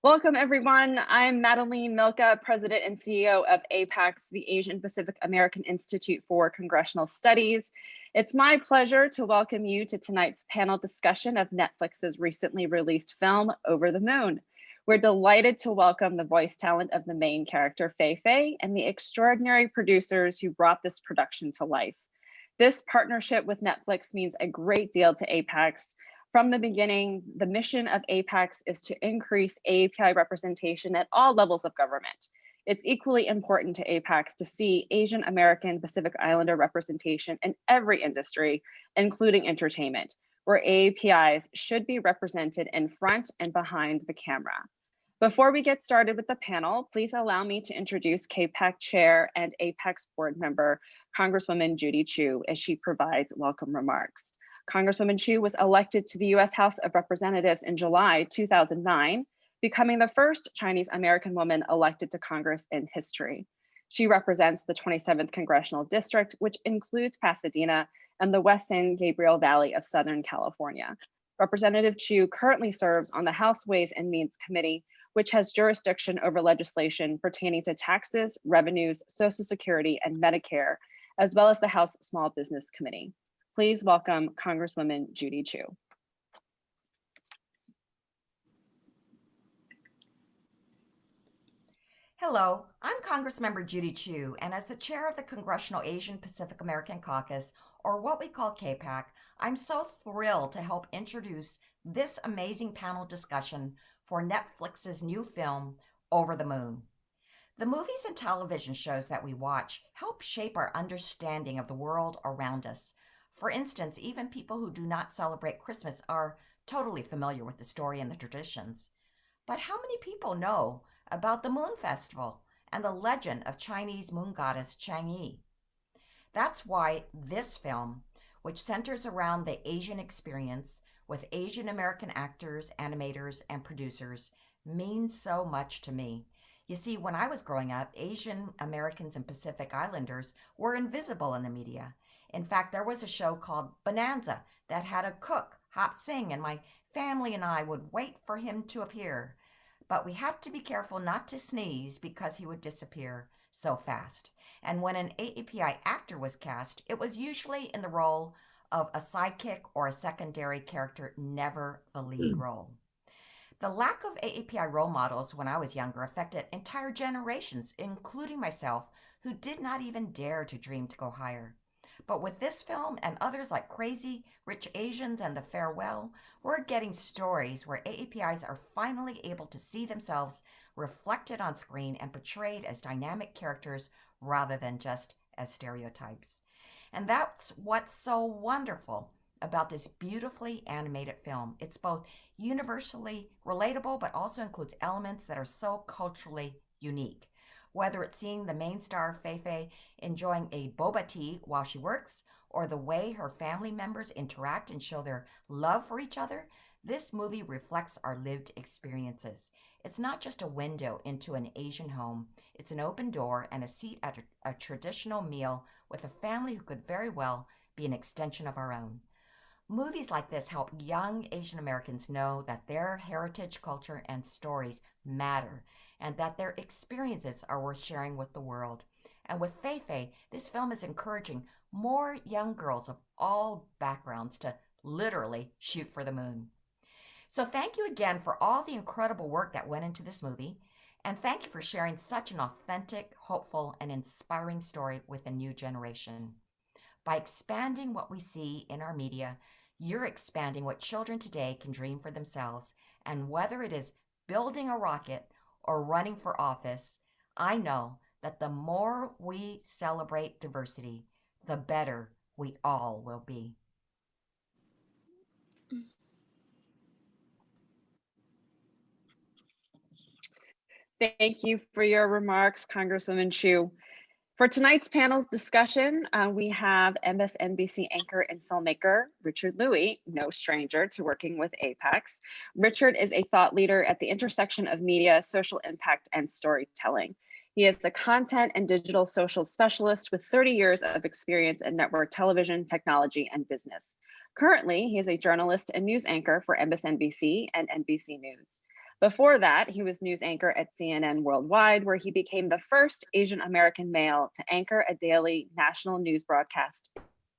Welcome, everyone. I'm Madeline Milka, President and CEO of APAICS, the Asian Pacific American Institute for Congressional Studies. It's my pleasure to welcome you to tonight's panel discussion of Netflix's recently released film, Over the Moon. We're delighted to welcome the voice talent of the main character, Fei Fei, and the extraordinary producers who brought this production to life. This partnership with Netflix means a great deal to APAICS. From the beginning, the mission of APAICS is to increase API representation at all levels of government. It's equally important to APAICS to see Asian American Pacific Islander representation in every industry, including entertainment, where APIs should be represented in front and behind the camera. Before we get started with the panel, please allow me to introduce KPAC Chair and APAICS Board Member, Congresswoman Judy Chu, as she provides welcome remarks. Congresswoman Chu was elected to the U.S. House of Representatives in July 2009, becoming the first Chinese American woman elected to Congress in history. She represents the 27th Congressional District, which includes Pasadena and the West San Gabriel Valley of Southern California. Representative Chu currently serves on the House Ways and Means Committee, which has jurisdiction over legislation pertaining to taxes, revenues, Social Security, and Medicare, as well as the House Small Business Committee. Please welcome Congresswoman Judy Chu. Hello, I'm Congressmember Judy Chu, and as the chair of the Congressional Asian Pacific American Caucus, or what we call KPAC, I'm so thrilled to help introduce this amazing panel discussion for Netflix's new film, Over the Moon. The movies and television shows that we watch help shape our understanding of the world around us. For instance, even people who do not celebrate Christmas are totally familiar with the story and the traditions. But how many people know about the Moon Festival and the legend of Chinese moon goddess Chang'e? That's why this film, which centers around the Asian experience with Asian American actors, animators, and producers, means so much to me. You see, when I was growing up, Asian Americans and Pacific Islanders were invisible in the media. In fact, there was a show called Bonanza that had a cook, Hop Sing, and my family and I would wait for him to appear. But we had to be careful not to sneeze because he would disappear so fast. And when an API actor was cast, it was usually in the role of a sidekick or a secondary character, never the lead role. The lack of AAPI role models when I was younger affected entire generations, including myself, who did not even dare to dream to go higher. But with this film and others like Crazy, Rich Asians, and The Farewell, we're getting stories where AAPIs are finally able to see themselves reflected on screen and portrayed as dynamic characters rather than just as stereotypes. And that's what's so wonderful about this beautifully animated film. It's both universally relatable, but also includes elements that are so culturally unique. Whether it's seeing the main star Fei Fei enjoying a boba tea while she works, or the way her family members interact and show their love for each other, this movie reflects our lived experiences. It's not just a window into an Asian home, it's an open door and a seat at a traditional meal with a family who could very well be an extension of our own. Movies like this help young Asian Americans know that their heritage, culture, and stories matter, and that their experiences are worth sharing with the world. And with Fei Fei, this film is encouraging more young girls of all backgrounds to literally shoot for the moon. So thank you again for all the incredible work that went into this movie, and thank you for sharing such an authentic, hopeful, and inspiring story with a new generation. By expanding what we see in our media, you're expanding what children today can dream for themselves. And whether it is building a rocket or running for office, I know that the more we celebrate diversity, the better we all will be. Thank you for your remarks, Congresswoman Chu. For tonight's panel's discussion, we have MSNBC anchor and filmmaker Richard Louie, no stranger to working with APAICS. Richard is a thought leader at the intersection of media, social impact, and storytelling. He is a content and digital social specialist with 30 years of experience in network television, technology, and business. Currently, he is a journalist and news anchor for MSNBC and NBC News. Before that, he was news anchor at CNN Worldwide, where he became the first Asian American male to anchor a daily national news broadcast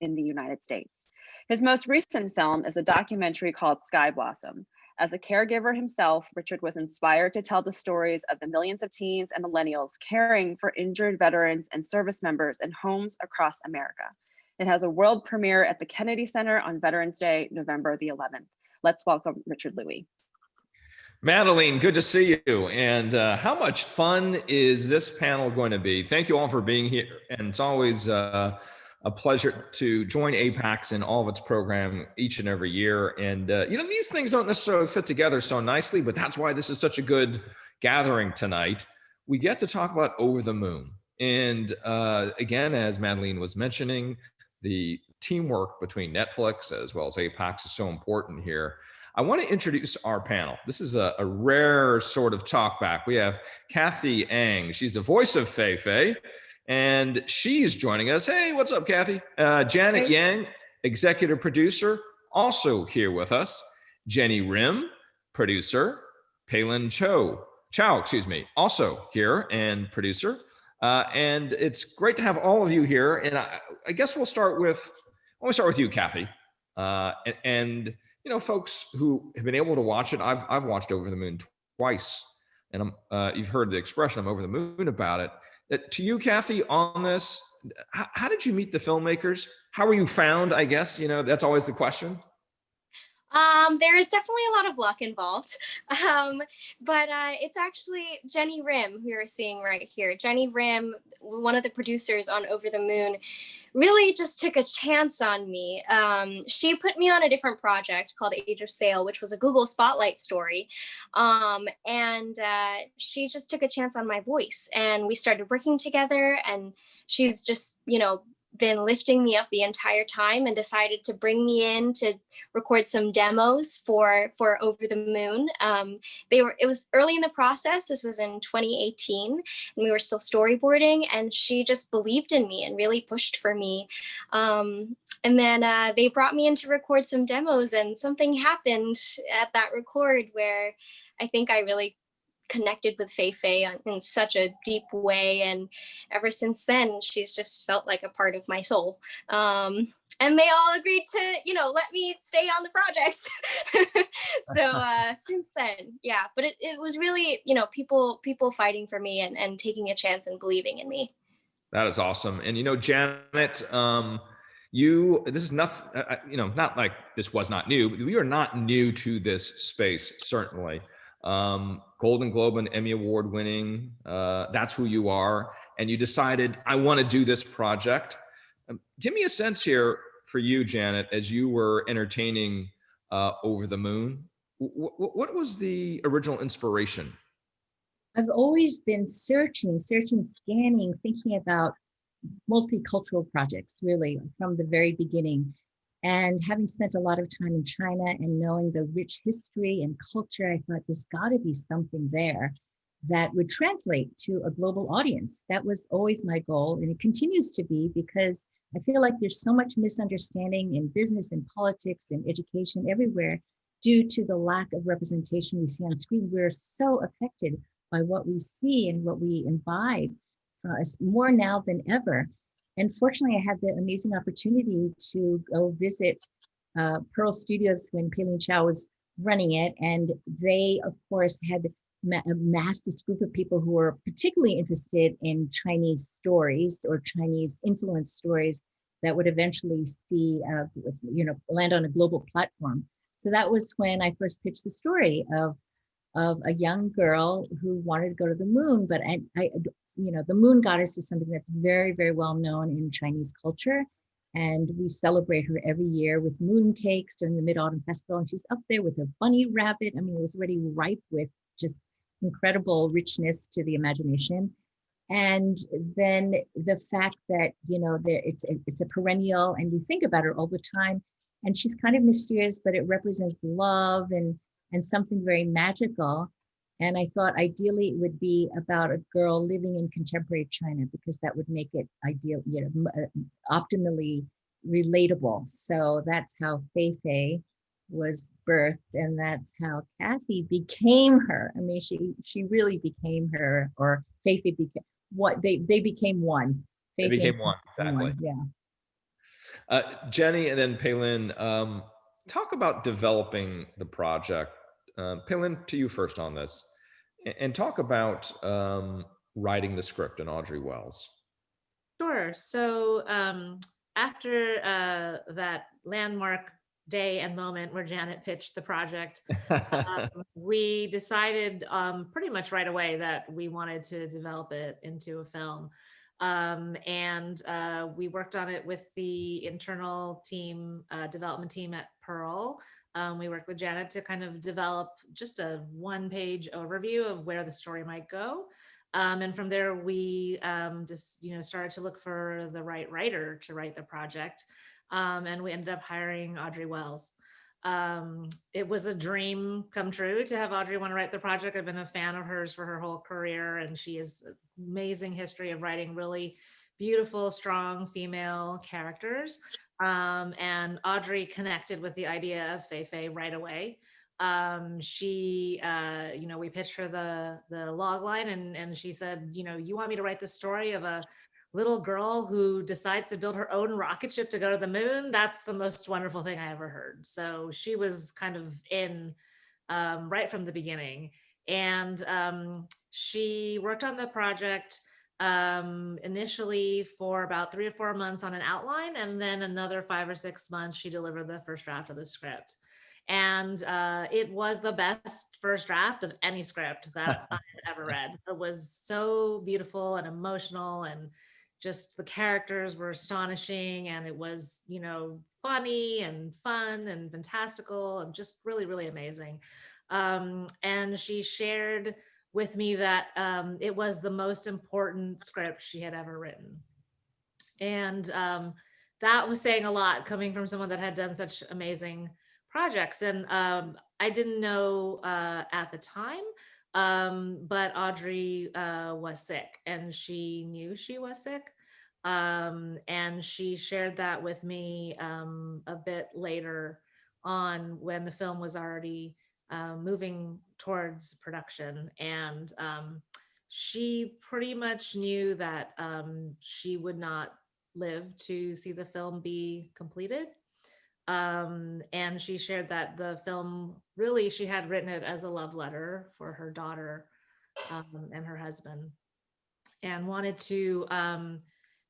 in the United States. His most recent film is a documentary called Sky Blossom. As a caregiver himself, Richard was inspired to tell the stories of the millions of teens and millennials caring for injured veterans and service members in homes across America. It has a world premiere at the Kennedy Center on Veterans Day, November the 11th. Let's welcome Richard Louie. Madeline, good to see you. And how much fun is this panel going to be? Thank you all for being here. And it's always a pleasure to join APAICS in all of its program each and every year. And, these things don't necessarily fit together so nicely, but that's why this is such a good gathering tonight. We get to talk about Over the Moon. And again, as Madeline was mentioning, the teamwork between Netflix as well as APAICS is so important here. I want to introduce our panel. This is a rare sort of talk back. We have Kathy Ang. She's the voice of Fei Fei, and she's joining us. Hey, what's up, Kathy? Janet Yang, executive producer, also here with us. Jenny Rim, producer. Palin Chow, also here and producer. And it's great to have all of you here. And I guess we'll start with you, Kathy. Folks who have been able to watch it, I've watched Over the Moon twice, and you've heard the expression, I'm over the moon about it. To you, Kathy, on this, how did you meet the filmmakers? How were you found, I guess? That's always the question. There is definitely a lot of luck involved, but it's actually Jenny Rim, who you're seeing right here. Jenny Rim, one of the producers on Over the Moon, really just took a chance on me. She put me on a different project called Age of Sail, which was a Google Spotlight story. And she just took a chance on my voice, and we started working together, and she's just, been lifting me up the entire time and decided to bring me in to record some demos for Over the Moon. It was early in the process. This was in 2018, and we were still storyboarding, and she just believed in me and really pushed for me. And then they brought me in to record some demos, and something happened at that record where I think I really connected with Fei Fei in such a deep way, and ever since then she's just felt like a part of my soul, and they all agreed to let me stay on the project. So since then, yeah, but it was really people fighting for me and taking a chance and believing in me. That is awesome. And Janet, this is nothing, not like this was not new, but we are not new to this space, certainly. Golden Globe and Emmy Award winning, that's who you are. And you decided, I want to do this project. Give me a sense here for you, Janet, as you were entertaining Over the Moon. What was the original inspiration? I've always been searching, scanning, thinking about multicultural projects, really, from the very beginning. And having spent a lot of time in China and knowing the rich history and culture, I thought there's got to be something there that would translate to a global audience. That was always my goal, and it continues to be, because I feel like there's so much misunderstanding in business and politics and education everywhere due to the lack of representation we see on screen. We're so affected by what we see and what we imbibe more now than ever. And fortunately, I had the amazing opportunity to go visit Pearl Studios when Palin Chow was running it. And they, of course, had amassed this group of people who were particularly interested in Chinese stories or Chinese influence stories that would eventually see, land on a global platform. So that was when I first pitched the story of a young girl who wanted to go to the moon, but the moon goddess is something that's very, very well known in Chinese culture. And we celebrate her every year with moon cakes during the Mid-Autumn Festival. And she's up there with a bunny rabbit. I mean, it was already ripe with just incredible richness to the imagination. And then the fact that, it's a perennial, and we think about her all the time. And she's kind of mysterious, but it represents love and something very magical. And I thought ideally it would be about a girl living in contemporary China, because that would make it ideal, optimally relatable. So that's how Fei Fei was birthed, and that's how Kathy became her. I mean, she really became her, or Feifei became what they became one. They Feifei became one, exactly. one, yeah. Jenny and then Palin, talk about developing the project. Palin, to you first on this, and talk about writing the script and Audrey Wells. Sure. So after that landmark day and moment where Janet pitched the project, we decided pretty much right away that we wanted to develop it into a film. And we worked on it with the internal team, development team at Pearl. We worked with Janet to kind of develop just a one-page overview of where the story might go. And from there, we just started to look for the right writer to write the project. And we ended up hiring Audrey Wells. It was a dream come true to have Audrey want to write the project. I've been a fan of hers for her whole career, and she has an amazing history of writing really beautiful, strong female characters. And Audrey connected with the idea of Feifei right away. She we pitched her the log line, and she said, you want me to write the story of a little girl who decides to build her own rocket ship to go to the moon? That's the most wonderful thing I ever heard. So she was kind of in right from the beginning. And she worked on the project initially for about 3 or 4 months on an outline, and then another 5 or 6 months she delivered the first draft of the script. And it was the best first draft of any script that I had ever read. It was so beautiful and emotional, and just the characters were astonishing, and it was, funny and fun and fantastical and just really, really amazing. And she shared with me that it was the most important script she had ever written. And that was saying a lot, coming from someone that had done such amazing projects. And I didn't know at the time, but Audrey was sick, and she knew she was sick. And she shared that with me a bit later on, when the film was already moving towards production. And she pretty much knew that she would not live to see the film be completed. And she shared that the film, really, she had written it as a love letter for her daughter and her husband, and wanted to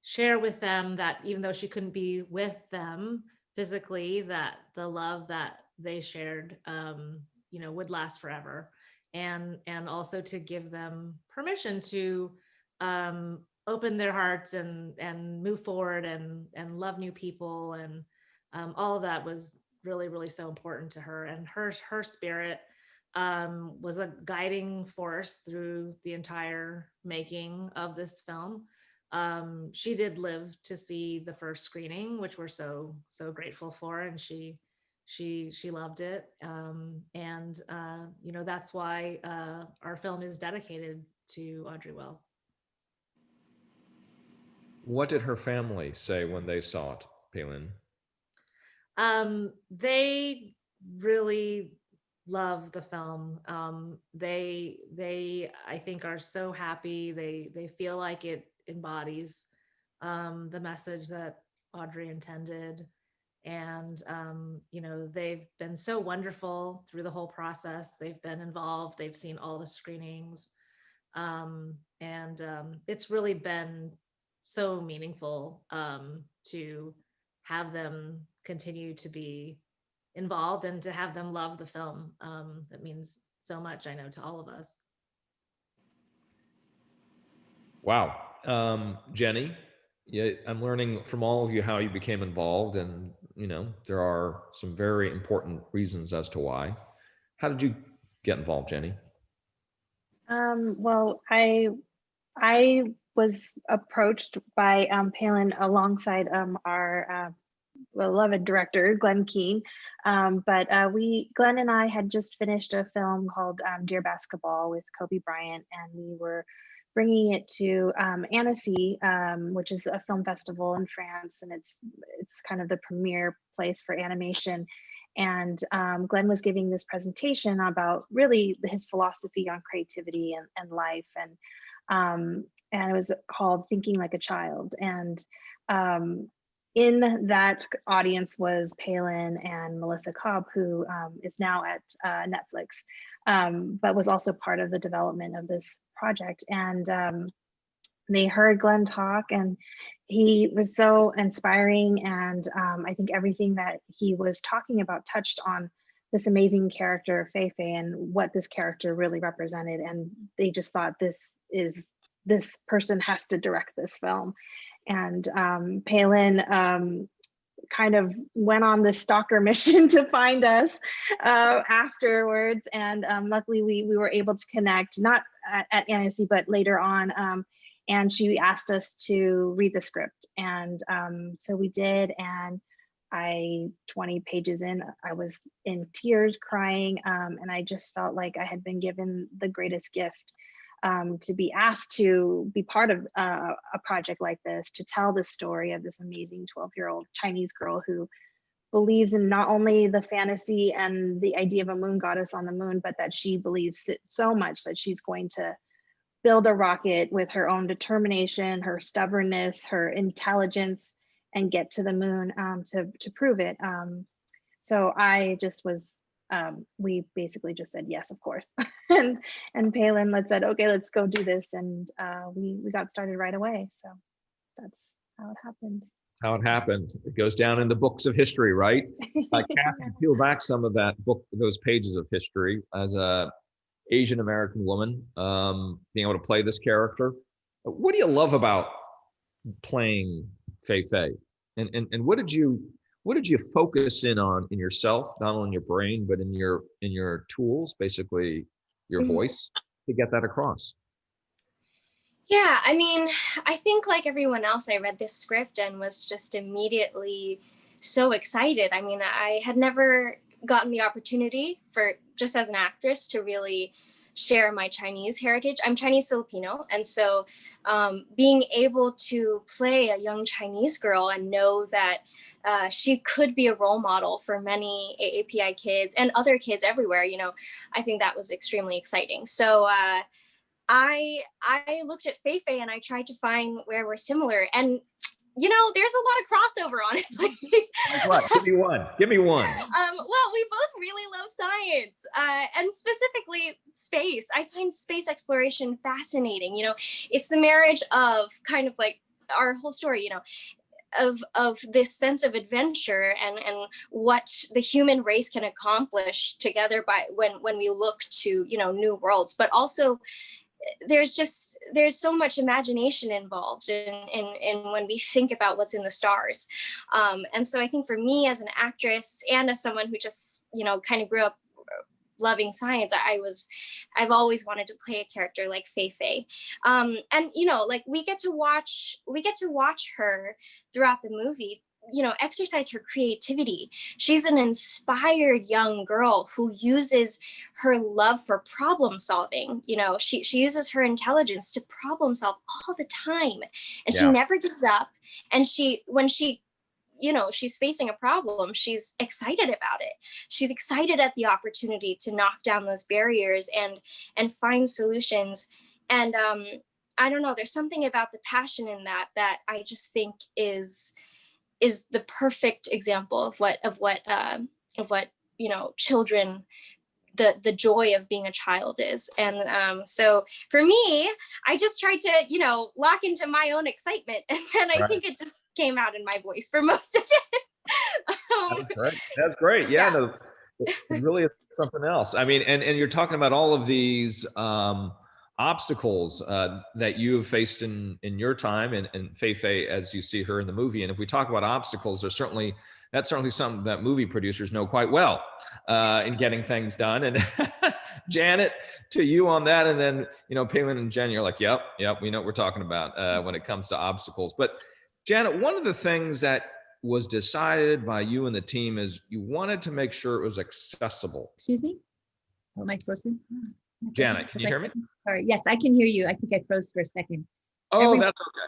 share with them that even though she couldn't be with them physically, that the love that they shared would last forever. And also to give them permission to open their hearts and move forward and love new people. And all of that was really, really so important to her. And her spirit was a guiding force through the entire making of this film. She did live to see the first screening, which we're so grateful for, and she loved it. And that's why our film is dedicated to Audrey Wells. What did her family say when they saw it, Palin? They really love the film. They I think are so happy. They feel like it embodies the message that Audrey intended. And they've been so wonderful through the whole process. They've been involved. They've seen all the screenings. And it's really been so meaningful to have them continue to be involved and to have them love the film. That means so much, I know, to all of us. Wow. Jenny, yeah, I'm learning from all of you how you became involved, and there are some very important reasons as to why. How did you get involved, Jenny? Well, I was approached by Palin alongside our beloved director, Glenn Keane. But Glenn and I had just finished a film called Dear Basketball with Kobe Bryant, and we were bringing it to Annecy, which is a film festival in France, and it's kind of the premier place for animation. And Glenn was giving this presentation about really his philosophy on creativity and life. And it was called Thinking Like a Child. And in that audience was Palin and Melissa Cobb, who is now at Netflix, but was also part of the development of this project. And they heard Glenn talk, and he was so inspiring. And I think everything that he was talking about touched on this amazing character, Fei Fei, and what this character really represented. And they just thought, this person has to direct this film. And Palin kind of went on this stalker mission to find us afterwards. And luckily we were able to connect, not at NSC, but later on. And she asked us to read the script. And so we did. And 20 pages in, I was in tears, crying. And I just felt like I had been given the greatest gift, to be asked to be part of a project like this, to tell the story of this amazing 12-year-old Chinese girl who believes in not only the fantasy and the idea of a moon goddess on the moon, but that she believes it so much that she's going to build a rocket with her own determination, her stubbornness, her intelligence, and get to the moon to prove it. So I just was, we basically just said yes, of course. and Palin said, okay, let's go do this. And we got started right away. So that's how it happened. How it happened. It goes down in the books of history, right? Kathy, peel back some of that book, those pages of history as a Asian American woman, being able to play this character. What do you love about playing Fei Fei? And what did you focus in on in yourself, not only in your brain, but in your tools, basically your voice, to get that across? Yeah, I mean, I think like everyone else, I read this script and was just immediately so excited. I mean, I had never gotten the opportunity for, just as an actress, to really share my Chinese heritage. I'm Chinese Filipino. And so being able to play a young Chinese girl and know that she could be a role model for many AAPI kids and other kids everywhere, I think that was extremely exciting. So I looked at Fei Fei and I tried to find where we're similar. And there's a lot of crossover, honestly. What? Give me one. Well, we both really love science, and specifically space. I find space exploration fascinating. It's the marriage of kind of like our whole story, of this sense of adventure and what the human race can accomplish together by when we look to, new worlds, but also there's so much imagination involved in when we think about what's in the stars. And so I think for me as an actress and as someone who just, kind of grew up loving science, I've always wanted to play a character like Fei Fei. And, we get to watch her throughout the movie, exercise her creativity. She's an inspired young girl who uses her love for problem solving. She uses her intelligence to problem solve all the time, and she never gives up. And when she's facing a problem, she's excited about it. She's excited at the opportunity to knock down those barriers and find solutions. And I don't know, there's something about the passion in that I just think is the perfect example of what children, the joy of being a child is. And so for me, I just tried to lock into my own excitement, and then I think it just came out in my voice for most of it. That's great. Yeah. No, it really is something else. I mean, and you're talking about all of these obstacles that you have faced in your time, and Fei Fei as you see her in the movie. And if we talk about obstacles, that's certainly something that movie producers know quite well in getting things done. And Janet, to you on that, and then Palin and Jen, you're like, yep, we know what we're talking about when it comes to obstacles. But Janet, one of the things that was decided by you and the team is you wanted to make sure it was accessible. Excuse me? Oh, am I frozen? Janet, can you hear me? Sorry. Yes, I can hear you. I think I froze for a second. Oh, that's okay.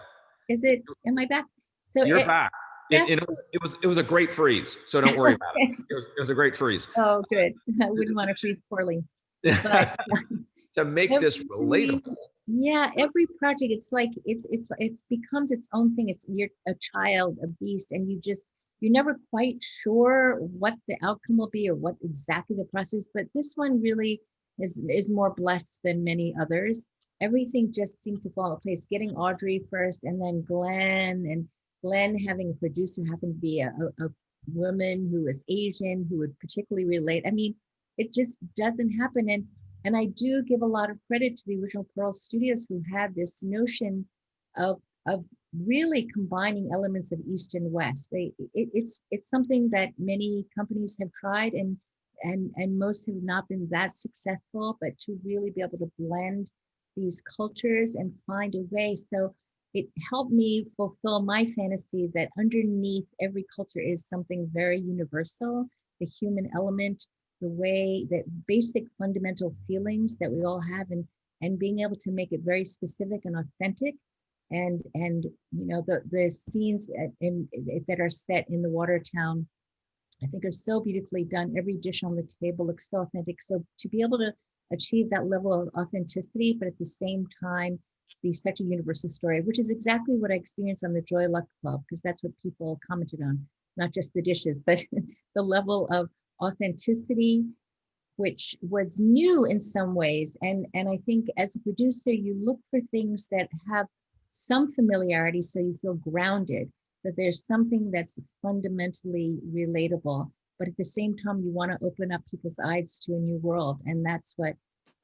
Is it? Am I back? So you're back. It was a great freeze, so don't worry about it. Okay. It was a great freeze. Oh, good. I wouldn't want to freeze poorly. But To make this every, relatable. yeah, every project, it's like it becomes its own thing. It's you're a child, a beast, and you're never quite sure what the outcome will be or what exactly the process. But this one really is more blessed than many others. Everything just seemed to fall into place. Getting Audrey first, and then Glenn having a producer who happened to be a woman who was Asian, who would particularly relate. I mean, it just doesn't happen. And I do give a lot of credit to the original Pearl Studios, who had this notion of really combining elements of East and West. It's something that many companies have tried, and most have not been that successful, but to really be able to blend these cultures and find a way. So it helped me fulfill my fantasy that underneath every culture is something very universal, the human element, the way that basic fundamental feelings that we all have, and being able to make it very specific and authentic. And you know, the scenes that are set in the water town, I think, are so beautifully done. Every dish on the table looks so authentic. So to be able to achieve that level of authenticity, but at the same time be such a universal story, which is exactly what I experienced on the Joy Luck Club, because that's what people commented on, not just the dishes, but the level of authenticity, which was new in some ways. And I think as a producer, you look for things that have some familiarity so you feel grounded. So there's something that's fundamentally relatable, but at the same time, you want to open up people's eyes to a new world. And that's what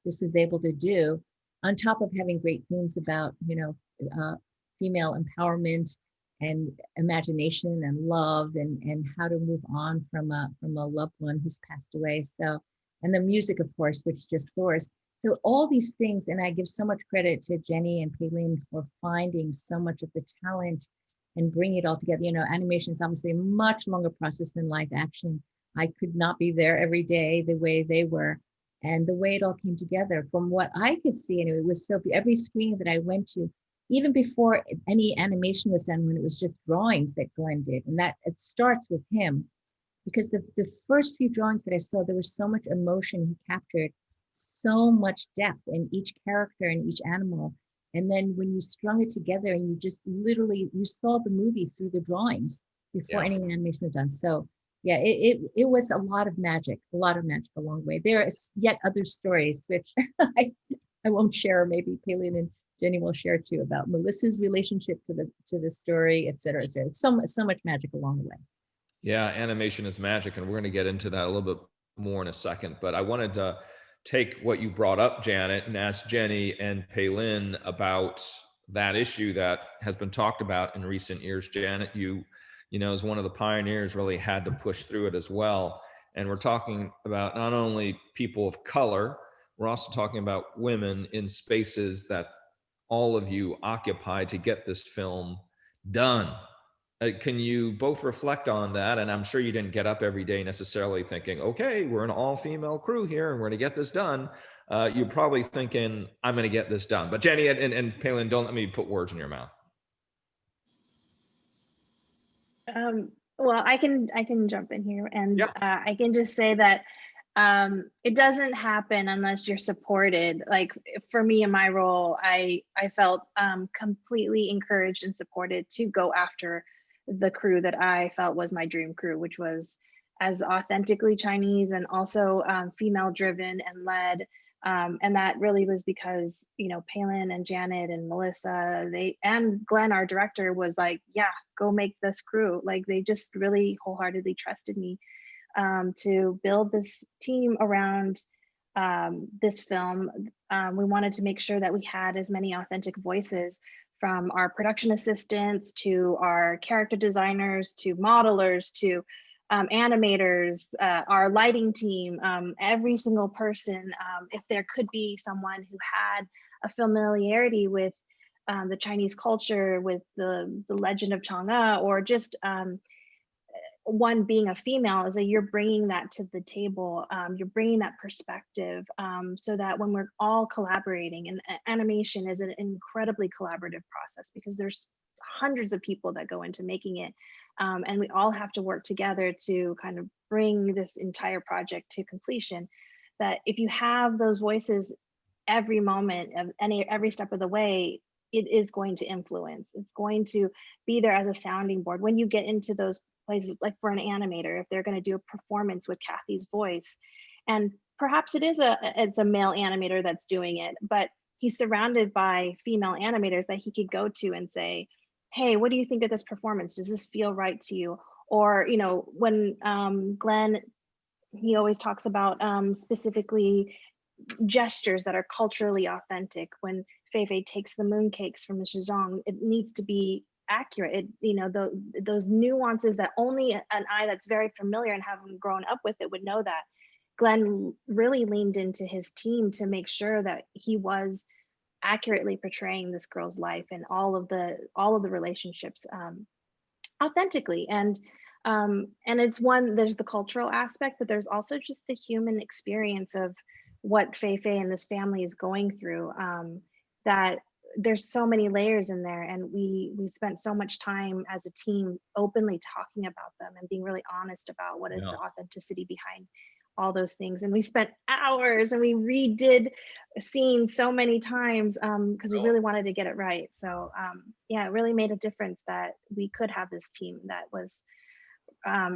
this was able to do, on top of having great themes about, you know, female empowerment and imagination and love, and how to move on from a loved one who's passed away. So, and the music, of course, which just soars. So all these things, and I give so much credit to Jenny and Paylene for finding so much of the talent and bring it all together. You know, animation is obviously a much longer process than live action. I could not be there every day the way they were, and the way it all came together from what I could see. And it was so, every screening that I went to, even before any animation was done, when it was just drawings that Glenn did, and that it starts with him, because the first few drawings that I saw, there was so much emotion he captured, so much depth in each character and each animal. And then when you strung it together and you just literally, you saw the movie through the drawings before any animation was done. So yeah, it was a lot of magic along the way. There is yet other stories, which I won't share. Maybe Paylene and Jenny will share too, about Melissa's relationship to the story, et cetera, et cetera. So much magic along the way. Yeah, animation is magic, and we're going to get into that a little bit more in a second. But I wanted to take what you brought up, Janet, and ask Jenny and Paylin about that issue that has been talked about in recent years. Janet, you know, as one of the pioneers, really had to push through it as well. And we're talking about not only people of color, we're also talking about women in spaces that all of you occupy to get this film done. Can you both reflect on that? And I'm sure you didn't get up every day necessarily thinking, okay, we're an all-female crew here and we're going to get this done. You're probably thinking, I'm going to get this done. But Jenny and Paylin, don't let me put words in your mouth. Well, I can jump in here, and Yeah. I can just say that it doesn't happen unless you're supported. Like for me in my role, I felt completely encouraged and supported to go after the crew that I felt was my dream crew, which was as authentically Chinese and also female driven and led. And that really was because, you know, Paylin and Janet and Melissa, and Glenn, our director, was like, yeah, go make this crew. Like they just really wholeheartedly trusted me to build this team around this film. We wanted to make sure that we had as many authentic voices, from our production assistants to our character designers to modelers to animators, our lighting team, every single person. If there could be someone who had a familiarity with the Chinese culture, with the legend of Chang'e, or just one being a female, is that you're bringing that to the table. You're bringing that perspective, so that when we're all collaborating, and animation is an incredibly collaborative process because there's hundreds of people that go into making it. And we all have to work together to kind of bring this entire project to completion. That if you have those voices every moment of every step of the way, it is going to influence. It's going to be there as a sounding board. When you get into those places, like for an animator, if they're going to do a performance with Kathy's voice, and perhaps it's a male animator that's doing it, but he's surrounded by female animators that he could go to and say, hey, what do you think of this performance? Does this feel right to you? Or, you know, when Glenn, he always talks about specifically gestures that are culturally authentic. When Fei takes the mooncakes from the Shizong, it needs to be accurate. It, you know, those nuances that only an eye that's very familiar and having grown up with it would know that. Glenn really leaned into his team to make sure that he was accurately portraying this girl's life and all of the relationships authentically. And it's one, there's the cultural aspect, but there's also just the human experience of what Fei and this family is going through. That there's so many layers in there, and we spent so much time as a team openly talking about them and being really honest about what is the authenticity behind all those things. And we spent hours and we redid scenes so many times because we really wanted to get it right. So yeah, it really made a difference that we could have this team that was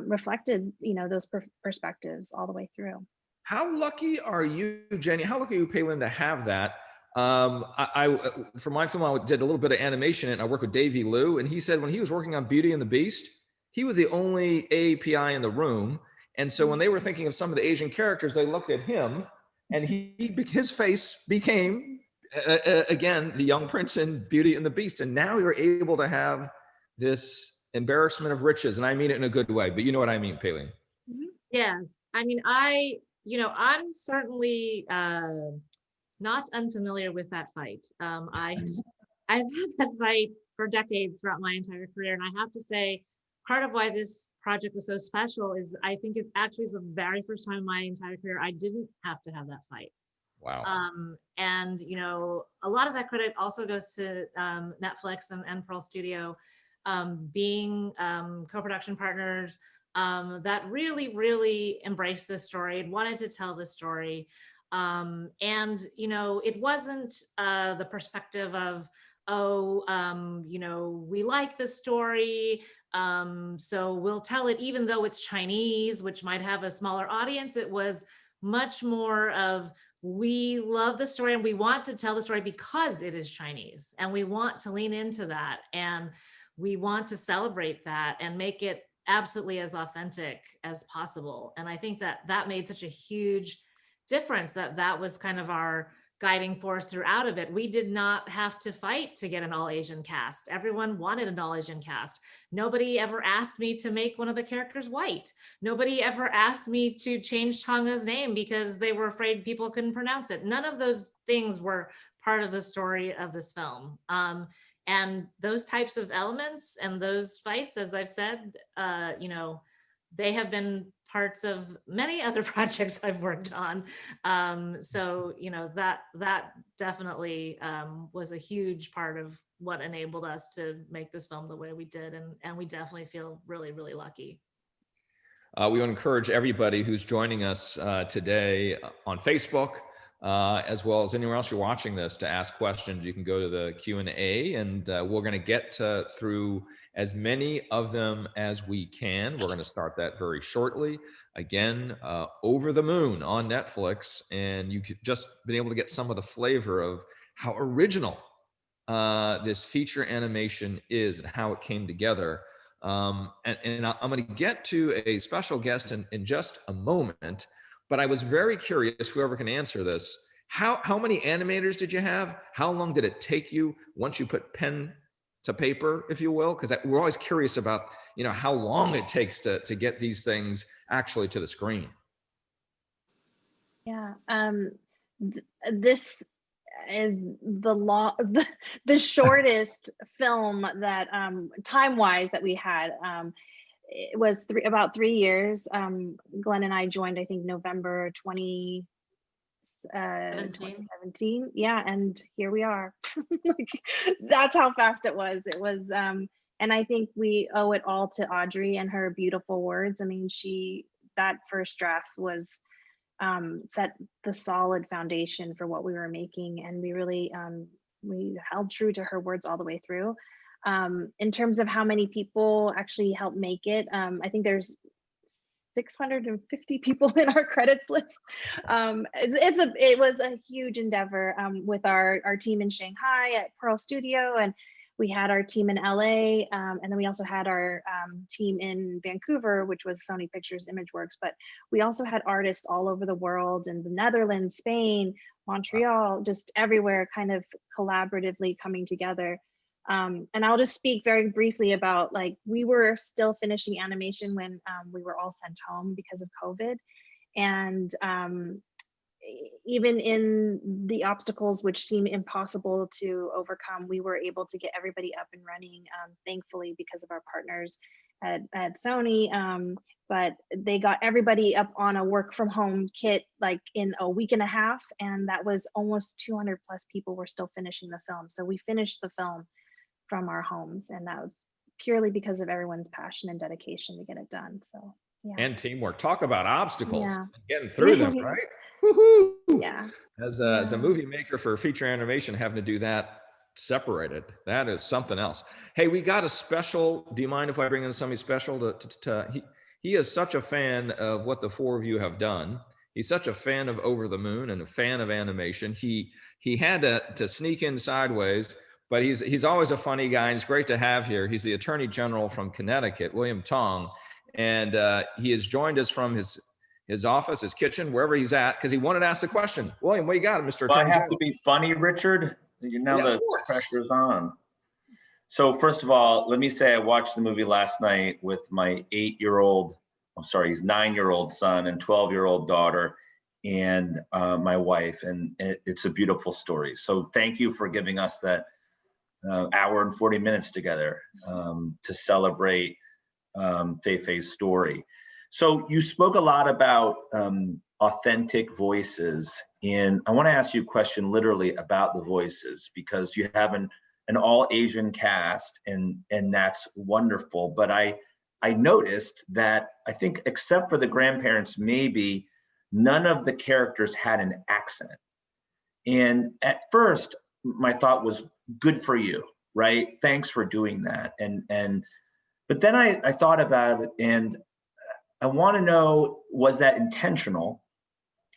reflected, you know, those perspectives all the way through. How lucky are you, Jenny? How lucky are you, Palin, to have that? I for my film, I did a little bit of animation and I worked with Davey Liu, and he said when he was working on Beauty and the Beast, he was the only API in the room. And so when they were thinking of some of the Asian characters, they looked at him, and his face became, again, the young prince in Beauty and the Beast. And now you're able to have this embarrassment of riches. And I mean it in a good way, but you know what I mean, Palin. Yes. I mean, I'm certainly not unfamiliar with that fight. I've had that fight for decades throughout my entire career. And I have to say, part of why this project was so special is I think it actually is the very first time in my entire career I didn't have to have that fight. Wow. And, you know, a lot of that credit also goes to Netflix and Pearl Studio being co-production partners that really, really embraced this story and wanted to tell this story. And, you know, it wasn't the perspective of, you know, we like the story, so we'll tell it even though it's Chinese, which might have a smaller audience. It was much more of, we love the story and we want to tell the story because it is Chinese, and we want to lean into that, and we want to celebrate that and make it absolutely as authentic as possible. And I think that made such a huge difference, that was kind of our guiding force throughout of it. We did not have to fight to get an all Asian cast. Everyone wanted an all Asian cast. Nobody ever asked me to make one of the characters white. Nobody ever asked me to change Chang'e's name because they were afraid people couldn't pronounce it. None of those things were part of the story of this film. And those types of elements and those fights, as I've said, you know, they have been parts of many other projects I've worked on. So, you know, that definitely was a huge part of what enabled us to make this film the way we did. And we definitely feel really, really lucky. We want to encourage everybody who's joining us today on Facebook, as well as anywhere else you're watching this, to ask questions. You can go to the Q&A, and we're going to get through as many of them as we can. We're going to start that very shortly. Again, Over the Moon on Netflix, and you could just been able to get some of the flavor of how original this feature animation is and how it came together. And I'm going to get to a special guest in just a moment. But I was very curious, whoever can answer this, how many animators did you have? How long did it take you once you put pen to paper, if you will? Because we're always curious about, you know, how long it takes to get these things actually to the screen. Yeah, this is the shortest film that time-wise that we had. It was about 3 years. Glenn and I joined, I think, November 2017. Yeah, and here we are. Like, that's how fast it was. It was And I think we owe it all to Audrey and her beautiful words. I mean, that first draft was set the solid foundation for what we were making, and we really we held true to her words all the way through. In terms of how many people actually helped make it, I think there's 650 people in our credits list. It was a huge endeavor with our team in Shanghai at Pearl Studio, and we had our team in LA, and then we also had our team in Vancouver, which was Sony Pictures Imageworks. But we also had artists all over the world, in the Netherlands, Spain, Montreal, just everywhere, kind of collaboratively coming together. And I'll just speak very briefly about, like, we were still finishing animation when we were all sent home because of COVID. And even in the obstacles which seem impossible to overcome, we were able to get everybody up and running, thankfully, because of our partners at Sony. But they got everybody up on a work from home kit like in a week and a half, and that was almost 200 plus people were still finishing the film. So we finished the film from our homes, and that was purely because of everyone's passion and dedication to get it done. So yeah. And teamwork. Talk about obstacles, Yeah. getting through them, right? Woohoo! Yeah. As a movie maker for feature animation, having to do that separated, that is something else. Hey, we got a special. Do you mind if I bring in somebody special? He is such a fan of what the four of you have done. He's such a fan of Over the Moon and a fan of animation. He had to sneak in sideways, but he's always a funny guy, and it's great to have here. He's the Attorney General from Connecticut, William Tong, and he has joined us from his office, his kitchen, wherever he's at, because he wanted to ask the question. William, what you got, Mr. Well, Attorney I have General? to be funny, Richard. Now Yeah, the pressure's on. So first of all, let me say I watched the movie last night with my 8-year-old, he's 9-year-old son and 12-year-old daughter, and my wife, and it's a beautiful story. So thank you for giving us that hour and 40 minutes together to celebrate Fei-Fei's story. So you spoke a lot about authentic voices, and I want to ask you a question literally about the voices, because you have an all Asian cast, and that's wonderful. But I noticed that I think, except for the grandparents, maybe none of the characters had an accent. And at first, my thought was, good for you, right? Thanks for doing that. But then I thought about it, and I want to know, was that intentional?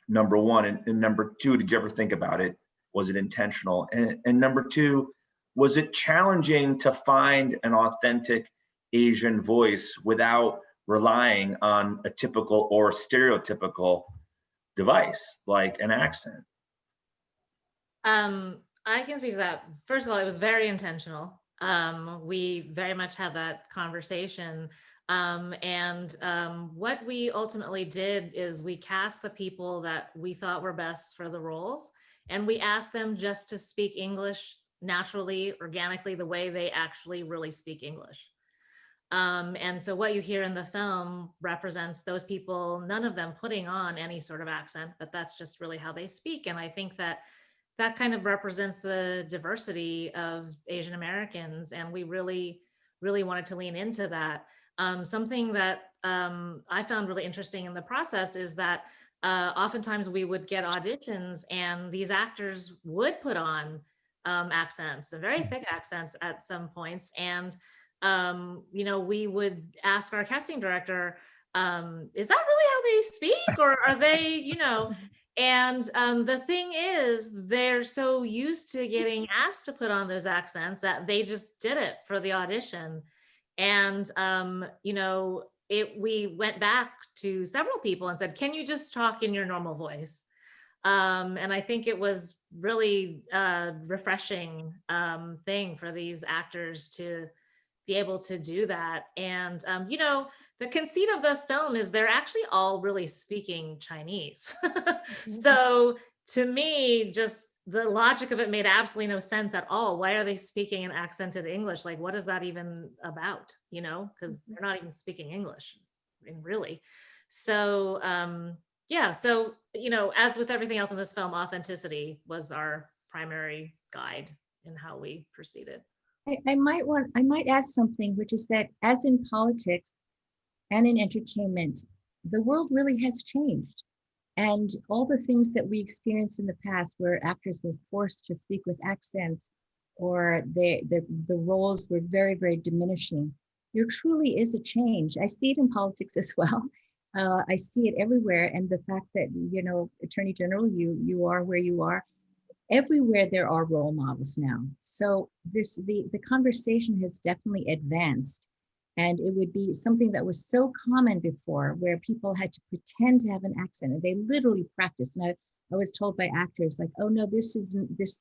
Number one, and number two, did you ever think about it? Was it intentional? And number two, was it challenging to find an authentic Asian voice without relying on a typical or stereotypical device like an accent? I can speak to that. First of all, it was very intentional. We very much had that conversation. What we ultimately did is we cast the people that we thought were best for the roles, and we asked them just to speak English naturally, organically, the way they actually really speak English. And so what you hear in the film represents those people, none of them putting on any sort of accent, but that's just really how they speak. And I think that kind of represents the diversity of Asian Americans, and we really, really wanted to lean into that. Something that I found really interesting in the process is that oftentimes we would get auditions, and these actors would put on accents, and very thick accents at some points. And, we would ask our casting director, is that really how they speak? Or are they, And the thing is, they're so used to getting asked to put on those accents that they just did it for the audition. And, we went back to several people and said, can you just talk in your normal voice? And I think it was really refreshing thing for these actors to be able to do that. And, the conceit of the film is they're actually all really speaking Chinese. So to me, just the logic of it made absolutely no sense at all. Why are they speaking in accented English? Like, what is that even about? Because they're not even speaking English, really. So, so, as with everything else in this film, authenticity was our primary guide in how we proceeded. I might add something, which is that as in politics and in entertainment, the world really has changed. And all the things that we experienced in the past where actors were forced to speak with accents or the roles were very, very diminishing, there truly is a change. I see it in politics as well. I see it everywhere. And the fact that, you know, Attorney General, you are where you are, everywhere there are role models now. So the conversation has definitely advanced. And it would be something that was so common before where people had to pretend to have an accent and they literally practiced. And I was told by actors like, oh no,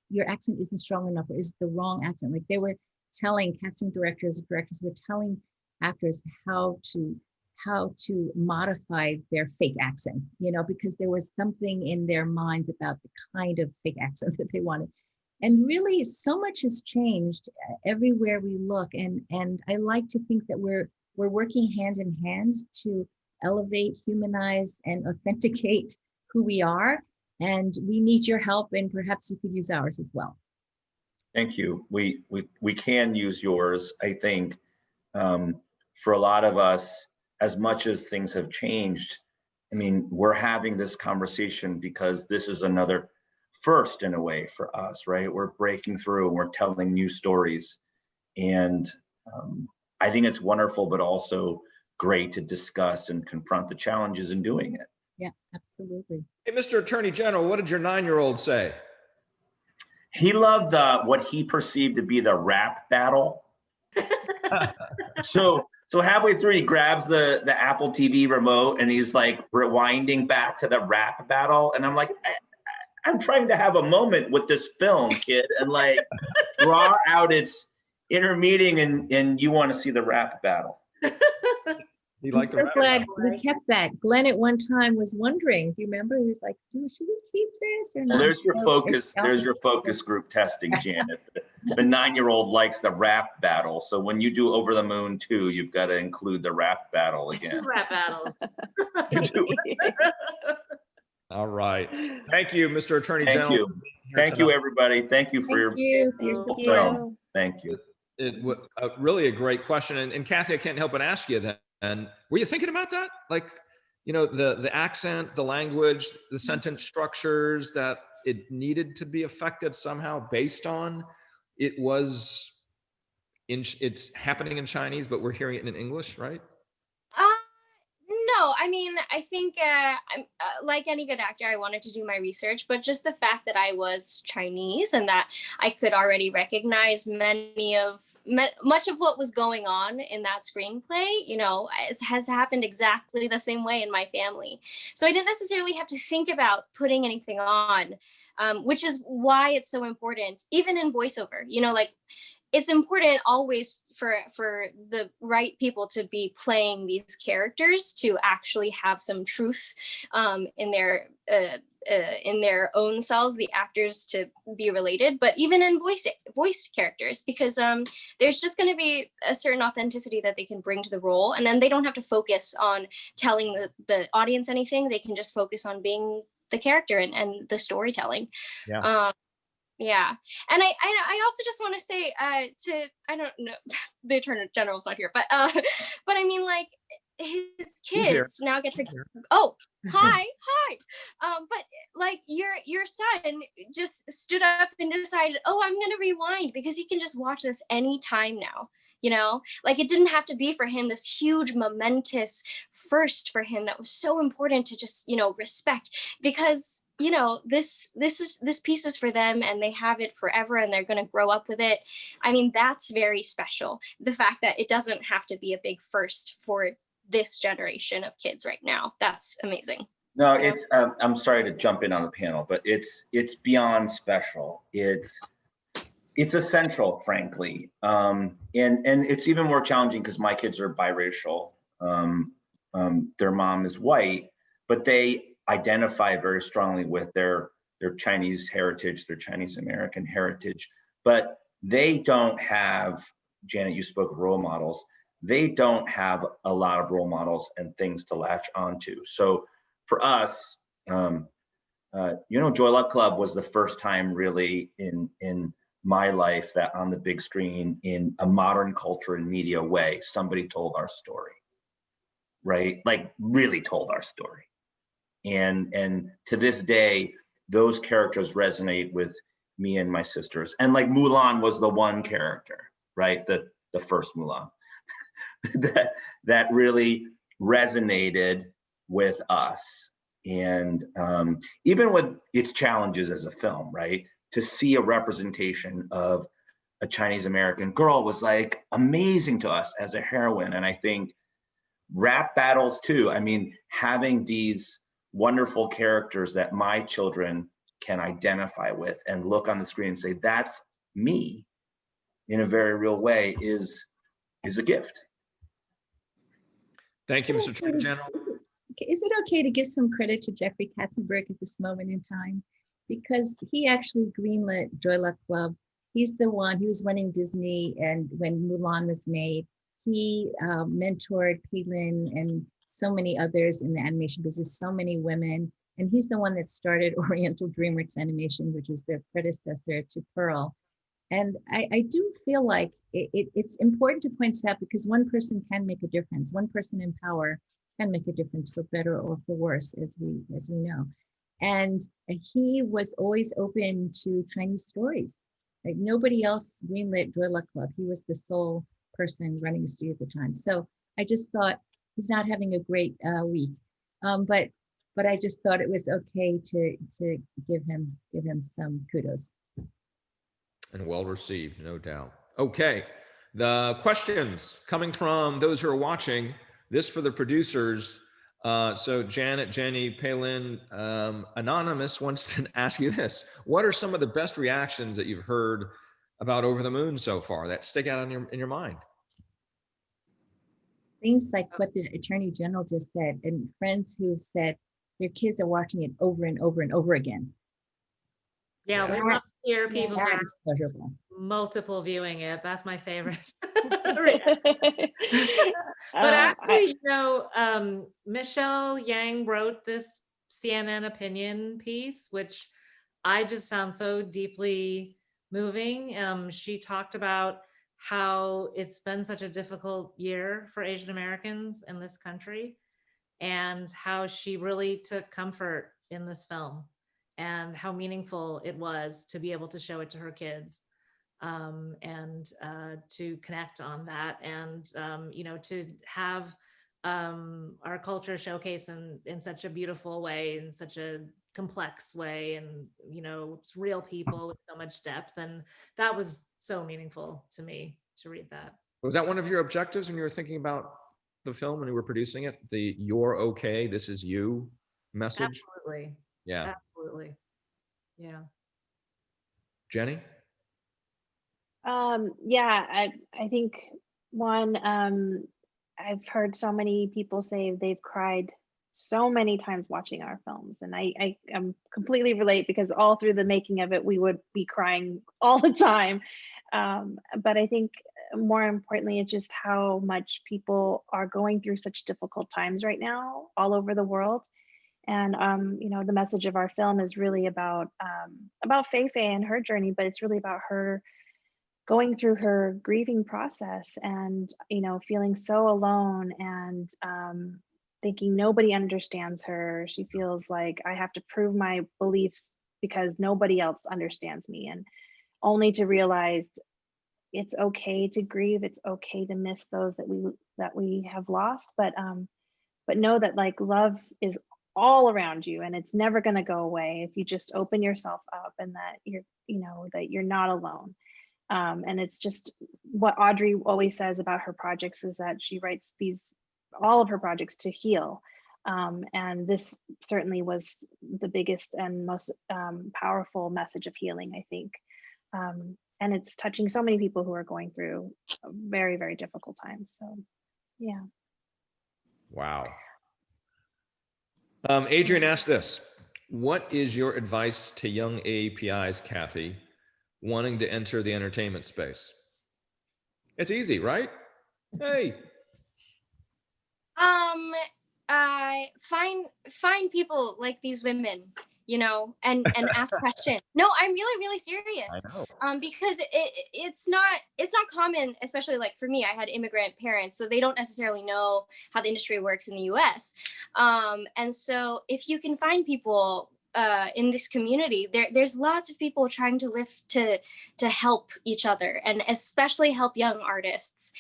your accent isn't strong enough, or is the wrong accent. Like they were telling casting directors were telling actors how to modify their fake accent, you know, because there was something in their minds about the kind of fake accent that they wanted. And really, so much has changed everywhere we look. And I like to think that we're working hand in hand to elevate, humanize, and authenticate who we are. And we need your help, and perhaps you could use ours as well. Thank you. We can use yours, I think. For a lot of us, as much as things have changed, I mean, we're having this conversation because this is another first in a way for us, right? We're breaking through and we're telling new stories. And I think it's wonderful, but also great to discuss and confront the challenges in doing it. Yeah, absolutely. Hey, Mr. Attorney General, what did your 9-year-old say? He loved what he perceived to be the rap battle. So halfway through, he grabs the Apple TV remote and he's like rewinding back to the rap battle. And I'm like, I'm trying to have a moment with this film, kid, and like draw out its inner meaning, and you want to see the rap battle. I'm so glad we kept that. Glenn at one time was wondering, do you remember? He was like, should we keep this or not? Well, there's your focus. There's your focus group testing, Janet. The 9-year-old likes the rap battle. So when you do Over the Moon 2, you've got to include the rap battle again. Rap battles. All right. Thank you, Mr. Attorney General. Thank you. Thank you, everybody. Thank you for your support. Thank you. It was really a great question. And Kathy, I can't help but ask you that. And were you thinking about that? Like, you know, the accent, the language, the sentence structures, that it needed to be affected somehow based on it's happening in Chinese, but we're hearing it in English, right? No, I mean, I think I'm like any good actor, I wanted to do my research, but just the fact that I was Chinese and that I could already recognize much of what was going on in that screenplay, you know, has happened exactly the same way in my family. So I didn't necessarily have to think about putting anything on, which is why it's so important, even in voiceover, you know, like, it's important always for the right people to be playing these characters to actually have some truth in their own selves, the actors to be related, but even in voice characters, because there's just going to be a certain authenticity that they can bring to the role, and then they don't have to focus on telling the audience anything. They can just focus on being the character and the storytelling. Yeah. Yeah. And I also just want to say I don't know, the Attorney General's not here, but I mean, like, his kids now get to, oh, hi. But like your son just stood up and decided, oh, I'm going to rewind because he can just watch this anytime now. You know, like, it didn't have to be for him this huge momentous first for him that was so important to just, you know, respect, because, you know, this piece is for them and they have it forever and they're going to grow up with it. I mean, that's very special. The fact that it doesn't have to be a big first for this generation of kids right now. That's amazing. No, it's I'm sorry to jump in on the panel, but it's beyond special. It's essential, frankly. And it's even more challenging because my kids are biracial. Their mom is white, but they identify very strongly with their Chinese heritage, their Chinese American heritage, but they don't have, Janet, you spoke of role models. They don't have a lot of role models and things to latch onto. So for us, you know, Joy Luck Club was the first time really in my life that on the big screen in a modern culture and media way, somebody told our story, right? Like really told our story. And to this day, those characters resonate with me and my sisters. And like Mulan was the one character, right? The first Mulan that really resonated with us. And even with its challenges as a film, right? To see a representation of a Chinese American girl was like amazing to us as a heroine. And I think rap battles too. I mean, having these wonderful characters that my children can identify with and look on the screen and say, that's me in a very real way is a gift. Thank you, Mr. Attorney General. Is it okay to give some credit to Jeffrey Katzenberg at this moment in time? Because he actually greenlit Joy Luck Club. He's the one, he was running Disney, and when Mulan was made, he mentored Palin and so many others in the animation business, so many women. And he's the one that started Oriental DreamWorks Animation, which is their predecessor to Pearl. And I do feel like it's important to point this out because one person can make a difference. One person in power can make a difference for better or for worse, as we know. And he was always open to Chinese stories. Like nobody else greenlit Joy Luck Club. He was the sole person running the studio at the time. So I just thought he's not having a great week, but I just thought it was okay to give him some kudos. And well received, no doubt. Okay, the questions coming from those who are watching. This for the producers. So Janet, Jenny, Palin, Anonymous wants to ask you this. What are some of the best reactions that you've heard about Over the Moon so far that stick out in your mind? Things like what the Attorney General just said, and friends who've said their kids are watching it over and over and over again. Yeah, we love to hear people that That is pleasurable. multiple viewing it. That's my favorite. But actually, Michelle Yang wrote this CNN opinion piece, which I just found so deeply moving. She talked about how it's been such a difficult year for Asian Americans in this country and how she really took comfort in this film and how meaningful it was to be able to show it to her kids. And to connect on that and, to have our culture showcase in such a beautiful way, in such a complex way, and, it's real people with so much depth. And that was so meaningful to me to read that. Was that one of your objectives when you were thinking about the film, when you were producing it? The "you're okay, this is you" message? Absolutely. Yeah. Absolutely. Yeah. Jenny? Yeah, I think one, I've heard so many people say they've cried so many times watching our films, and I completely relate because all through the making of it, we would be crying all the time. But I think more importantly, it's just how much people are going through such difficult times right now all over the world. And the message of our film is really about Fei Fei and her journey, but it's really about her going through her grieving process and feeling so alone and thinking nobody understands her. She feels like I have to prove my beliefs because nobody else understands me, and only to realize it's okay to grieve, it's okay to miss those that we have lost, but know that like love is all around you and it's never going to go away if you just open yourself up, and that you're not alone. And it's just what Audrey always says about her projects is that she writes all of her projects to heal. And this certainly was the biggest and most powerful message of healing, I think. And it's touching so many people who are going through very, very difficult times. So, yeah. Wow. Adrian asked this: what is your advice to young APIs, Kathy, wanting to enter the entertainment space? It's easy, right? Hey. Find people like these women and ask questions. No, I'm really, really I serious. know. Because it's not common, especially like for me, I had immigrant parents, so they don't necessarily know how the industry works in the US. And so if you can find people in this community, there's lots of people trying to live to help each other, and especially help young artists.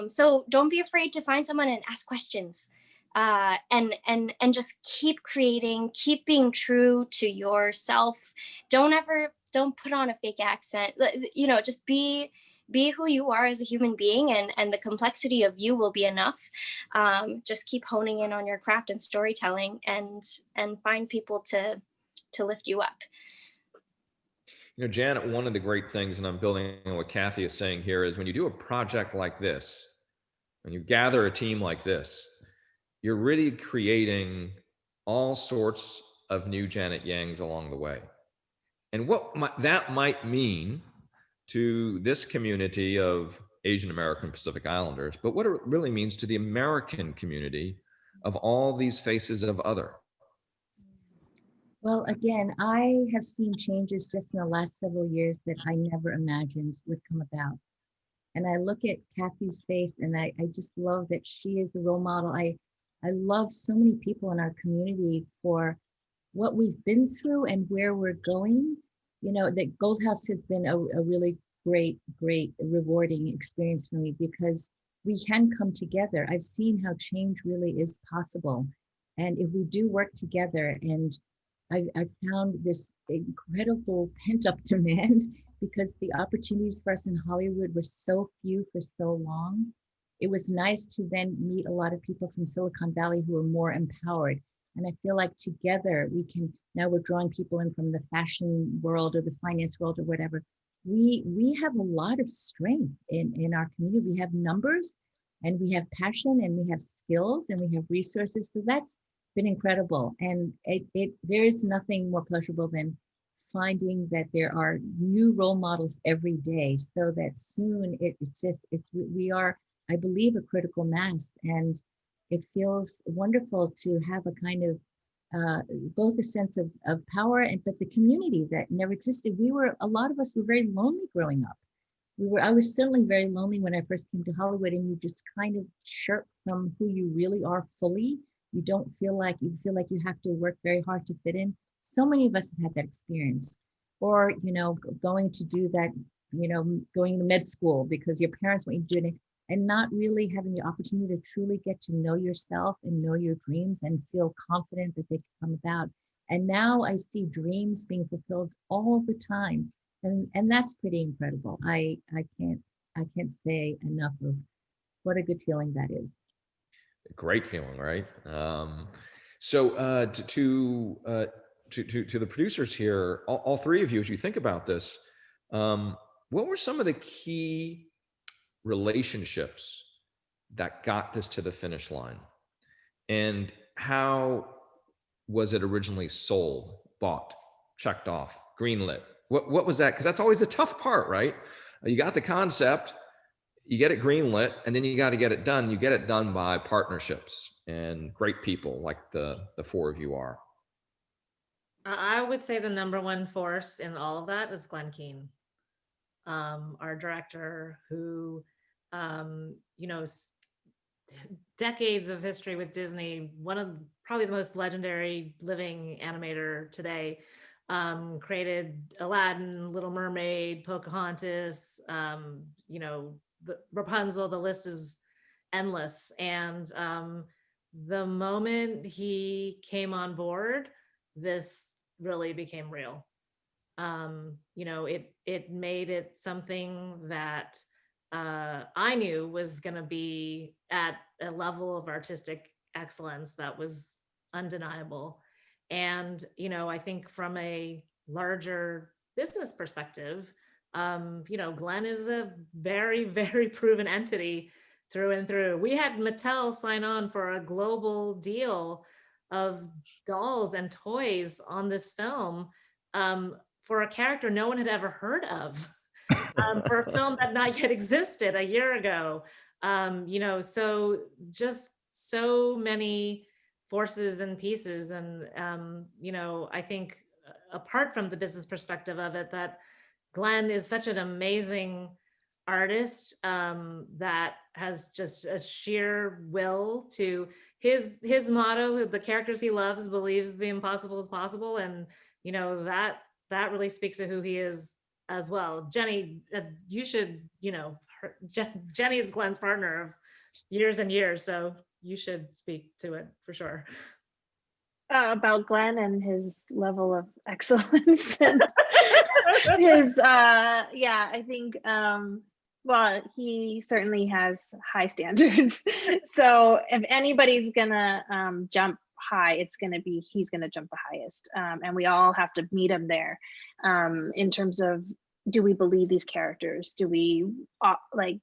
So don't be afraid to find someone and ask questions. And just keep creating, keep being true to yourself. Don't put on a fake accent. Just be who you are as a human being, and the complexity of you will be enough. Just keep honing in on your craft and storytelling, and find people to lift you up. Janet, one of the great things, and I'm building on what Kathy is saying here, is when you do a project like this, when you gather a team like this, you're really creating all sorts of new Janet Yangs along the way. And what that might mean to this community of Asian American Pacific Islanders, but what it really means to the American community of all these faces of other. Well, again, I have seen changes just in the last several years that I never imagined would come about. And I look at Kathy's face, and I just love that she is the role model. I love so many people in our community for what we've been through and where we're going. That Gold House has been a really great, rewarding experience for me, because we can come together. I've seen how change really is possible. And if we do work together, and I've found this incredible pent-up demand, because the opportunities for us in Hollywood were so few for so long. It was nice to then meet a lot of people from Silicon Valley who are more empowered. And I feel like together now we're drawing people in from the fashion world or the finance world or whatever. We have a lot of strength in our community. We have numbers, and we have passion, and we have skills, and we have resources. So that's been incredible. And there is nothing more pleasurable than finding that there are new role models every day, so that soon we are, I believe, a critical mass. And it feels wonderful to have a kind of both a sense of power, but the community that never existed. A lot of us were very lonely growing up. I was certainly very lonely when I first came to Hollywood, and you just kind of shirk from who you really are fully. You feel like you have to work very hard to fit in. So many of us have had that experience. Or, going to do that, going to med school because your parents want you to do it, and not really having the opportunity to truly get to know yourself and know your dreams and feel confident that they can come about. And now I see dreams being fulfilled all the time. And that's pretty incredible. I can't say enough of what a good feeling that is. Great feeling, right? So to the producers here, all three of you, as you think about this, what were some of the key relationships that got this to the finish line? And how was it originally sold, bought, checked off, greenlit? What was that? Because that's always the tough part, right? You got the concept, you get it greenlit, and then you got to get it done. You get it done by partnerships and great people like the four of you are. I would say the number one force in all of that is Glenn Keane, our director, who, decades of history with Disney, one of probably the most legendary living animator today, created Aladdin, Little Mermaid, Pocahontas, the Rapunzel. The list is endless. And the moment he came on board, this really became real. It made it something that I knew was going to be at a level of artistic excellence that was undeniable. And, I think from a larger business perspective, Glenn is a very, very proven entity through and through. We had Mattel sign on for a global deal of dolls and toys on this film for a character no one had ever heard of. For a film that not yet existed a year ago. So just so many forces and pieces. And, I think apart from the business perspective of it, that Glenn is such an amazing artist that has just a sheer will to his motto, the characters he loves, believes the impossible is possible. And, you know, that really speaks to who he is as well. Jenny, you should, you know, Jenny is Glenn's partner of years and years, so you should speak to it for sure. About Glenn and his level of excellence and his yeah, I think well, he certainly has high standards. So if anybody's gonna jump high, it's gonna be, he's gonna jump the highest, and we all have to meet him there, in terms of, do we believe these characters, do we like,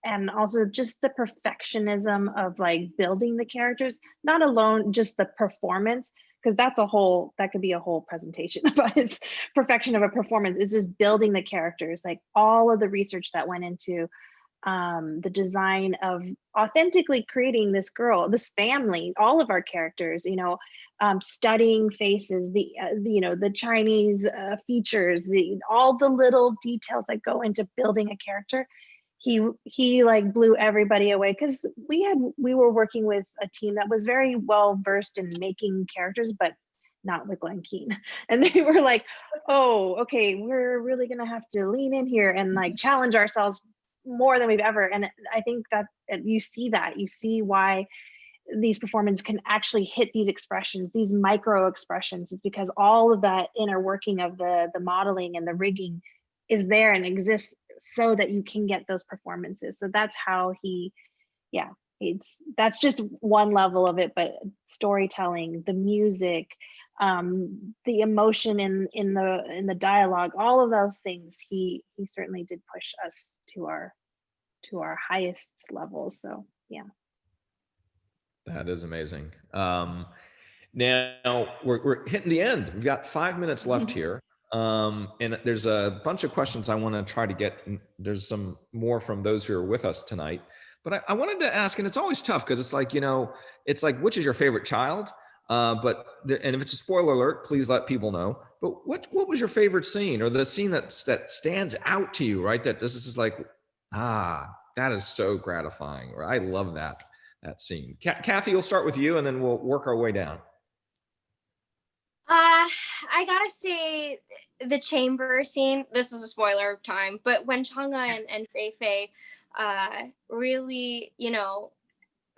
and also just the perfectionism of like building the characters, not alone just the performance, because that's a whole, that could be a whole presentation about his perfection of a performance. It's just building the characters, like all of the research that went into the design of authentically creating this girl, this family, all of our characters, you know, studying faces, the you know, the Chinese features, all the little details that go into building a character. He like blew everybody away, because we were working with a team that was very well versed in making characters, but not with Glenn Keane. And they were like, oh, okay, we're really gonna have to lean in here and like challenge ourselves more than we've ever. And I think that you see why these performances can actually hit these expressions, these micro expressions, is because all of that inner working of the modeling and the rigging is there and exists so that you can get those performances. So that's how he, yeah, that's just one level of it, but storytelling, the music, the emotion in the dialogue, all of those things, he certainly did push us to our highest levels. So yeah. That is amazing. Now we're hitting the end. We've got 5 minutes left here. And there's a bunch of questions I want to try to get. There's some more from those who are with us tonight. But I wanted to ask, and it's always tough because it's like, you know, it's like, which is your favorite child? And if it's a spoiler alert, please let people know. But what was your favorite scene, or the scene that stands out to you, right? That this is like, that is so gratifying, or I love that scene. Kathy, we'll start with you, and then we'll work our way down. I gotta say the chamber scene, this is a spoiler time, but when Chang'e and Fei Fei really, you know,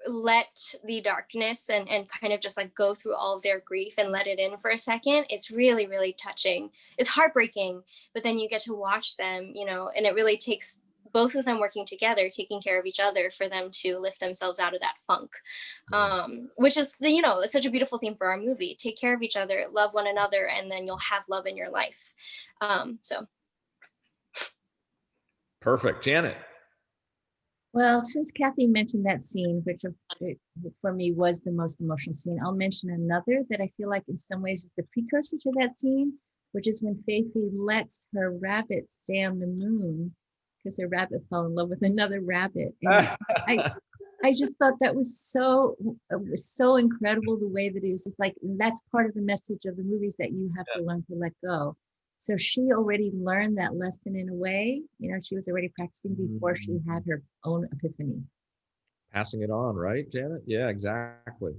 let the darkness and kind of just like go through all of their grief and let it in for a second, it's really, really touching. It's heartbreaking, but then you get to watch them, you know, and it really takes both of them working together, taking care of each other for them to lift themselves out of that funk, which is, you know, such a beautiful theme for our movie. Take care of each other, love one another, and then you'll have love in your life. So. Perfect. Janet. Well, since Kathy mentioned that scene, which for me was the most emotional scene, I'll mention another that I feel like in some ways is the precursor to that scene, which is when Fei Fei lets her rabbit stay on the moon because her rabbit fell in love with another rabbit. And I just thought that was so incredible, the way that it is. It's like, that's part of the message of the movies, that you have to learn to let go. So she already learned that lesson in a way, you know, she was already practicing before she had her own epiphany. Passing it on, right, Janet? Yeah, exactly.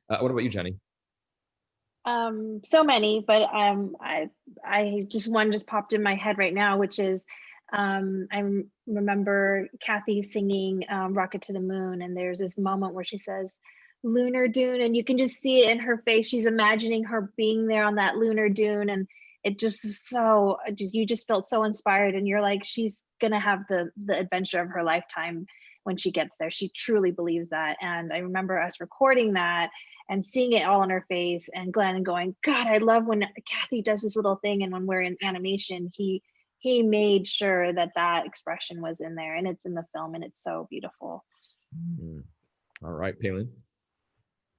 What about you, Jenny? So many, but I just, one just popped in my head right now, which is I remember Kathy singing Rocket to the Moon, and there's this moment where she says lunar dune, and you can just see it in her face. She's imagining her being there on that lunar dune, and it just is so, you just felt so inspired, and you're like, she's gonna have the adventure of her lifetime when she gets there. She truly believes that. And I remember us recording that and seeing it all in her face, and Glenn going, God, I love when Kathy does this little thing, and when we're in animation, he made sure that expression was in there, and it's in the film, and it's so beautiful. All right, Palin.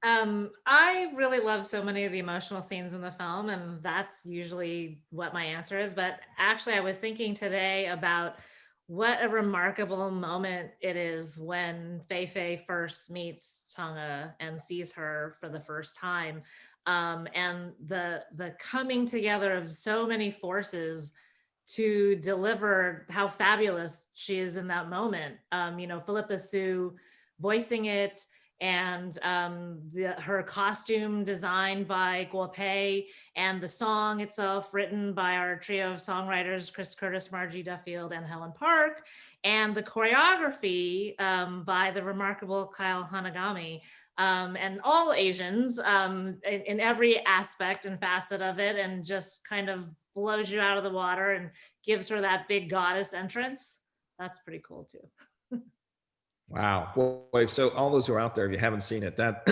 I really love so many of the emotional scenes in the film, and that's usually what my answer is. But actually, I was thinking today about what a remarkable moment it is when Fei Fei first meets Chang'e and sees her for the first time. and the coming together of so many forces to deliver how fabulous she is in that moment. Philippa Sue voicing it, and her costume designed by Guopei, and the song itself written by our trio of songwriters, Chris Curtis, Margie Duffield, and Helen Park, and the choreography by the remarkable Kyle Hanagami, and all Asians in every aspect and facet of it, and just kind of blows you out of the water and gives her that big goddess entrance. That's pretty cool too. Wow. Well, so all those who are out there, if you haven't seen it, that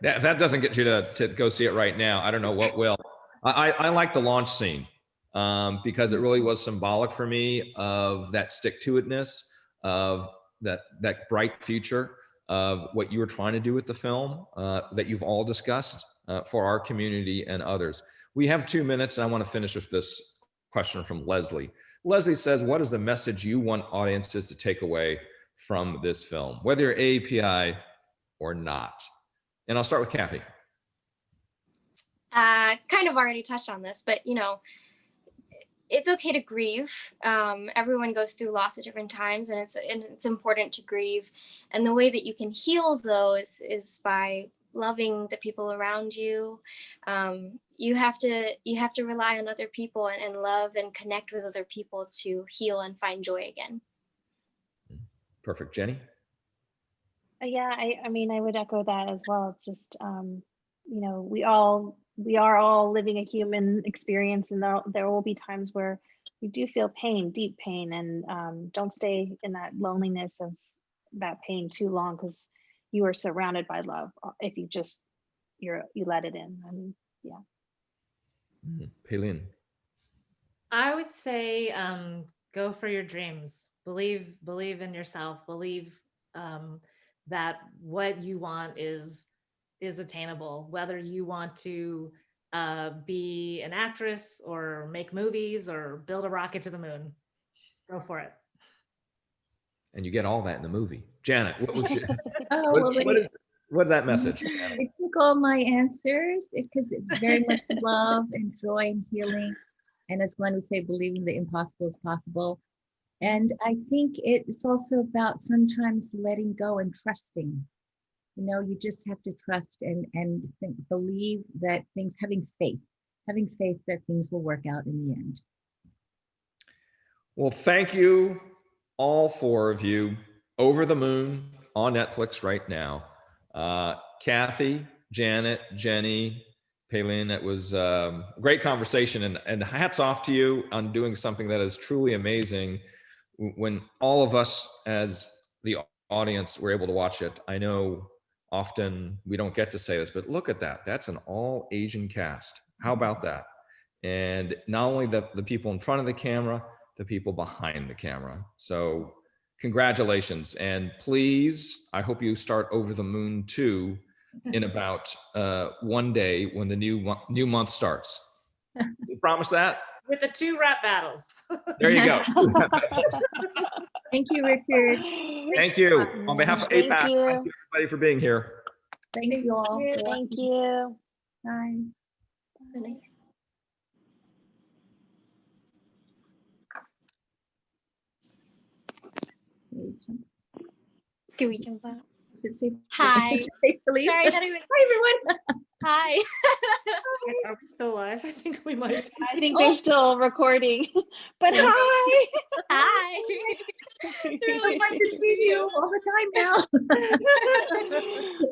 that doesn't get you to go see it right now, I don't know what will. I like the launch scene because it really was symbolic for me of that stick-to-itness, of that bright future of what you were trying to do with the film that you've all discussed for our community and others. We have 2 minutes, and I want to finish with this question from Leslie. Leslie says, what is the message you want audiences to take away from this film, whether you're API or not? And I'll start with Kathy. Kind of already touched on this, but it's okay to grieve. Everyone goes through loss at different times, and it's important to grieve. And the way that you can heal those is by loving the people around you. You have to rely on other people and love and connect with other people to heal and find joy again. Perfect. Jenny? Yeah, I mean, I would echo that as well. Just, we are all living a human experience, and there will be times where we do feel pain, deep pain, and don't stay in that loneliness of that pain too long, because you are surrounded by love if you just, you let it in. I mean, yeah. Paylin? I would say go for your dreams. Believe in yourself. Believe that what you want is attainable. Whether you want to be an actress or make movies or build a rocket to the moon, go for it. And you get all that in the movie. Janet, what was your, what's that message? It took all my answers because it's very much love and joy and healing. And as Glenn would say, believing the impossible is possible. And I think it's also about sometimes letting go and trusting. You just have to trust and believe that things, having faith that things will work out in the end. Well, thank you, all 4 of you. Over the Moon on Netflix right now. Kathy, Janet, Jenny, Paylin, it was a great conversation, and hats off to you on doing something that is truly amazing. When all of us as the audience were able to watch it, I know often we don't get to say this, but look at that. That's an all Asian cast. How about that? And not only the people in front of the camera, the people behind the camera. So congratulations. And please, I hope you start Over the Moon 2 in about 1 day when the new month starts. You promise that? With the 2 rap battles. There you go. Thank you, Richard. Thank you. On behalf of APAICS, thank you everybody for being here. Thank you all. Thank you. Bye. Do we jump out? Does it say, Hi. does it say to leave? Sorry, Hi, everyone. Hi. Are we still live? I think we might. I think they're still recording, but hi. Hi. It's really fun to see you all the time now.